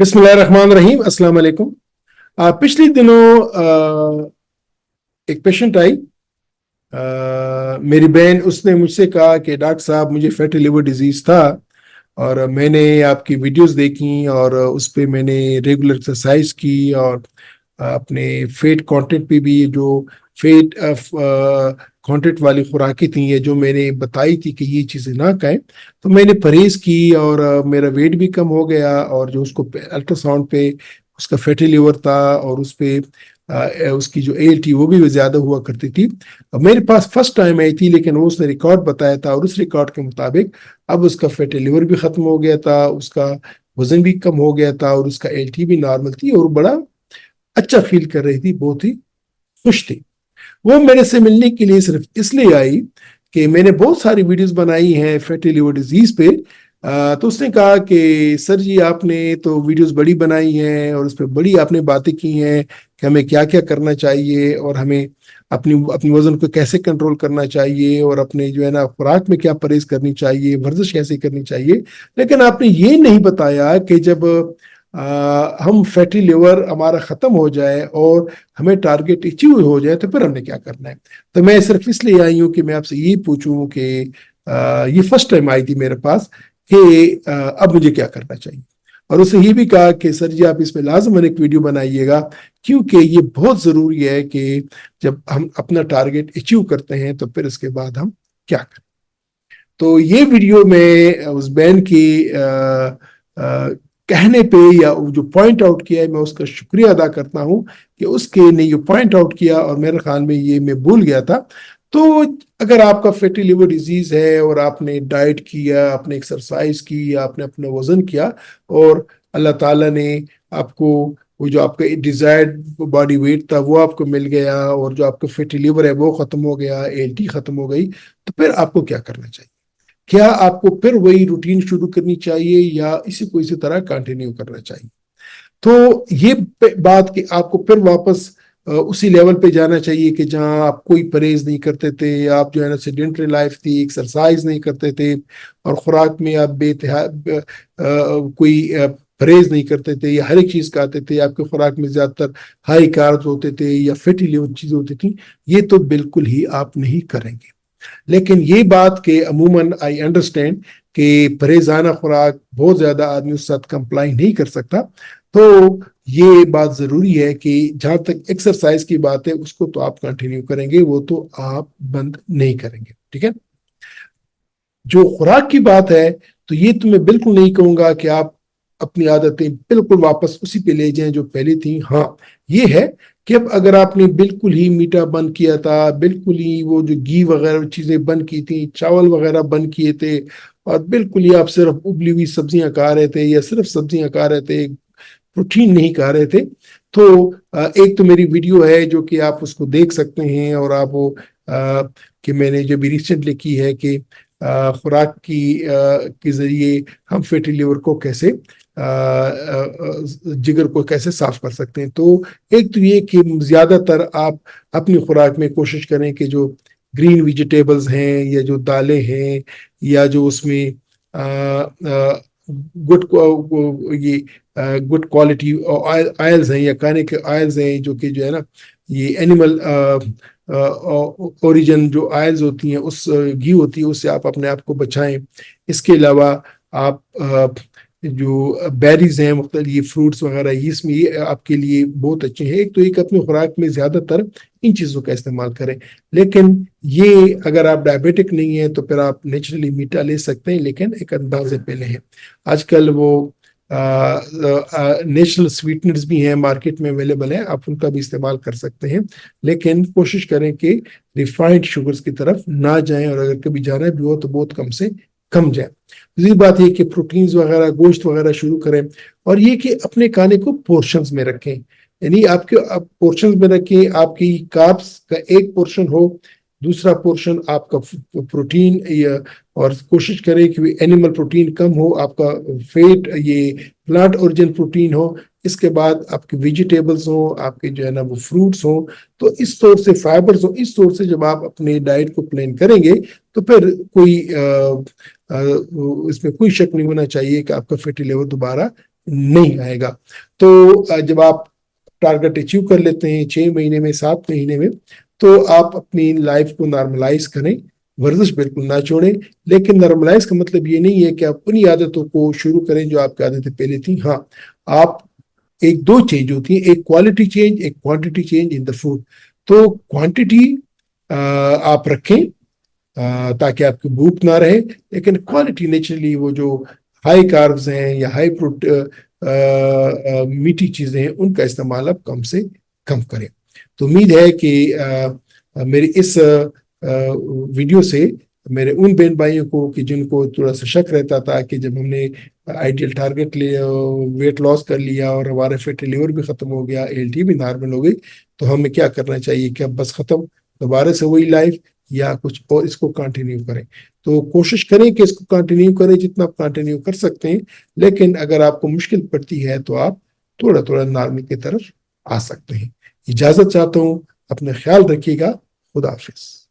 बिस्मिल्लाहिर्रहमानिर्रहीम। अस्सलाम वालेकुम। पिछले दिनों एक पेशेंट आई, मेरी बहन, उसने मुझसे कहा कि डॉक्टर साहब मुझे फैटी लिवर डिजीज था और मैंने आपकी वीडियोस देखी और उस पे मैंने रेगुलर एक्सरसाइज की और अपने फेट कंटेंट पे भी जो फेट कंटेंट वाली खुराकें थी ये जो मैंने बताई थी कि ये चीज़ें ना खाएं, तो मैंने परहेज की और मेरा वेट भी कम हो गया। और जो उसको अल्ट्रासाउंड पे उसका फैटी लिवर था और उस पे उसकी जो ALT वो भी ज़्यादा हुआ करती थी। मेरे पास फर्स्ट टाइम आई थी, लेकिन वो उसने रिकॉर्ड बताया था और उस रिकॉर्ड के मुताबिक अब उसका फैटी लिवर भी ख़त्म हो गया था, उसका वजन भी कम हो गया था और उसका ALT भी नॉर्मल थी और बड़ा अच्छा फील कर रही थी, बहुत ही खुश थी। वो मेरे से मिलने के लिए सिर्फ इसलिए आई कि मैंने बहुत सारी वीडियोस बनाई हैं फैटी लिवर डिजीज पे। तो उसने कहा कि सर जी आपने तो वीडियोस बड़ी बनाई हैं और उस पर बड़ी आपने बातें की हैं कि हमें क्या क्या करना चाहिए और हमें अपनी अपनी वजन को कैसे कंट्रोल करना चाहिए और अपने जो है ना खुराक में क्या परहेज करनी चाहिए, वर्जिश कैसे करनी चाहिए। लेकिन आपने ये नहीं बताया कि जब हम फैटी लिवर हमारा ख़त्म हो जाए और हमें टारगेट अचीव हो जाए तो फिर हमने क्या करना है। तो मैं सिर्फ इसलिए आई हूँ कि मैं आपसे ये पूछूं कि ये फर्स्ट टाइम आई थी मेरे पास कि अब मुझे क्या करना चाहिए। और उसने ये भी कहा कि सर जी आप इसमें लाजमन एक वीडियो बनाइएगा, क्योंकि ये बहुत ज़रूरी है कि जब हम अपना टारगेट अचीव करते हैं तो फिर इसके बाद हम क्या करें। तो ये वीडियो में उस बहन की कहने पे या जो पॉइंट आउट किया है मैं उसका शुक्रिया अदा करता हूँ कि उसके ने ये पॉइंट आउट किया और मेरे ख्याल में ये मैं भूल गया था। तो अगर आपका फैटी लिवर डिजीज है और आपने डाइट किया, आपने एक्सरसाइज की, आपने अपना वजन किया और अल्लाह ताला ने आपको वो जो आपका डिजायर्ड बॉडी वेट था वो आपको मिल गया और जो आपका फैटी लिवर है वो खत्म हो गया, ALT खत्म हो गई, तो फिर आपको क्या करना चाहिए। क्या आपको फिर वही रूटीन शुरू करनी चाहिए या इसी को इसी तरह कंटिन्यू करना चाहिए। तो ये बात कि आपको फिर वापस उसी लेवल पे जाना चाहिए कि जहां आप कोई परहेज नहीं करते थे, आप जो है ना सेडेंटरी लाइफ थी, एक्सरसाइज नहीं करते थे और खुराक में आप कोई परहेज नहीं करते थे या हर एक चीज खाते थे, आपके खुराक में ज्यादातर हाई कार्ब्स होते थे या फैटी लिवर चीजें होती थी, ये तो बिल्कुल ही आप नहीं करेंगे। लेकिन ये बात के अमूमन आई अंडरस्टैंड कि परहेजाना खुराक बहुत ज्यादा आदमी उस साथ कंप्लाई नहीं कर सकता। तो ये बात जरूरी है कि जहां तक एक्सरसाइज की बात है उसको तो आप कंटिन्यू करेंगे, वो तो आप बंद नहीं करेंगे, ठीक है। जो खुराक की बात है तो ये तो मैं बिल्कुल नहीं कहूंगा कि आप अपनी आदतें बिल्कुल वापस उसी पे ले जाएं जो पहले थी। हाँ, ये है कि अब अगर आपने बिल्कुल ही मीठा बंद किया था, बिल्कुल ही वो जो घी वगैरह चीजें बंद की थी, चावल वगैरह बंद किए थे और बिल्कुल ही आप सिर्फ उबली हुई सब्जियां खा रहे थे या सिर्फ सब्जियां खा रहे थे, प्रोटीन नहीं खा रहे थे, तो एक तो मेरी वीडियो है जो कि आप उसको देख सकते हैं और आप वो कि मैंने जो भी रिसेंटली की है कि खुराक की के जरिए हम फैटी लिवर को कैसे जिगर को कैसे साफ कर सकते हैं। तो एक तो ये कि ज्यादातर आप अपनी खुराक में कोशिश करें कि जो ग्रीन वेजिटेबल्स हैं या जो दालें हैं या जो उसमें गुड ये गुड क्वालिटी ऑयल्स हैं या खाने के ऑयल्स हैं जो कि जो है ना ये एनिमल ओरिजिन जो ऑयल्स होती हैं, उस घी होती है, उससे आप अपने आप को बचाएं। इसके अलावा आप जो बेरीज हैं, मुख्तलिफ ये फ्रूट्स वगैरह, इसमें ये आपके लिए बहुत अच्छे हैं। एक तो एक अपनी खुराक में ज्यादातर इन चीज़ों का इस्तेमाल करें। लेकिन ये अगर आप डायबिटिक नहीं है तो फिर आप नेचुरली मीठा ले सकते हैं, लेकिन एक अंदाजे पे लें। आजकल वो नेचुरल स्वीटनर्स भी हैं, मार्केट में अवेलेबल हैं, आप उनका भी इस्तेमाल कर सकते हैं। लेकिन कोशिश करें कि रिफाइंड शुगर्स की तरफ ना जाएं और अगर कभी जाना भी हो तो बहुत कम से कम जाए। दूसरी बात ये कि प्रोटीन्स वगैरह, गोश्त वगैरह शुरू करें और ये कि अपने खाने को पोर्शंस में रखें, यानी आपके आप पोर्शंस में रखें। आपकी कार्ब्स का एक पोर्शन हो, दूसरा पोर्शन आपका प्रोटीन या, और कोशिश करें कि एनिमल प्रोटीन कम हो, आपका फेट ये प्लांट ओरिजिन प्रोटीन हो। इसके बाद आपके वेजिटेबल्स हो, आपके जो है ना वो फ्रूट्स हो, तो इस तौर से फाइबर्स हो। इस तौर से जब आप अपने डाइट को प्लान करेंगे तो फिर कोई इसमें कोई शक नहीं होना चाहिए कि आपका फैटी लिवर दोबारा نہیں آئے گا۔ تو جب آپ ٹارگٹ اچیو کر لیتے ہیں 6 مہینے میں، 7 مہینے میں، تو آپ اپنی لائف کو نارملائز کریں، ورزش بالکل نہ چھوڑیں۔ لیکن نارملائز کا مطلب یہ نہیں ہے کہ آپ انہی عادتوں کو شروع کریں جو آپ کی عادتیں پہلے تھیں۔ ہاں، آپ ایک دو چینج ہوتی ہیں، ایک کوالٹی چینج، ایک quantity change in the food. تو کوانٹٹی آپ رکھیں تاکہ آپ کی بھوک نہ رہے، لیکن کوالٹی نیچرلی وہ جو ہائی کاربز ہیں یا ہائی میٹھی چیزیں ہیں ان کا استعمال آپ کم سے کم کریں۔ تو امید ہے کہ میری اس ویڈیو سے میرے ان بہن بھائیوں کو کہ جن کو تھوڑا سا شک رہتا تھا کہ جب ہم نے آئیڈیل ٹارگٹ ویٹ لاس کر لیا اور ہمارا فیٹی لیور بھی ختم ہو گیا، LT بھی نارمل ہو گئی، تو ہمیں کیا کرنا چاہیے کہ اب بس ختم، دوبارہ سے وہی لائف یا کچھ اور اس کو کنٹینیو کریں۔ تو کوشش کریں کہ اس کو کنٹینیو کریں جتنا آپ کنٹینیو کر سکتے ہیں، لیکن اگر آپ کو مشکل پڑتی ہے تو آپ تھوڑا تھوڑا نارمل کی طرف آ سکتے ہیں۔ اجازت چاہتا ہوں، اپنا خیال رکھیے گا، خدا حافظ۔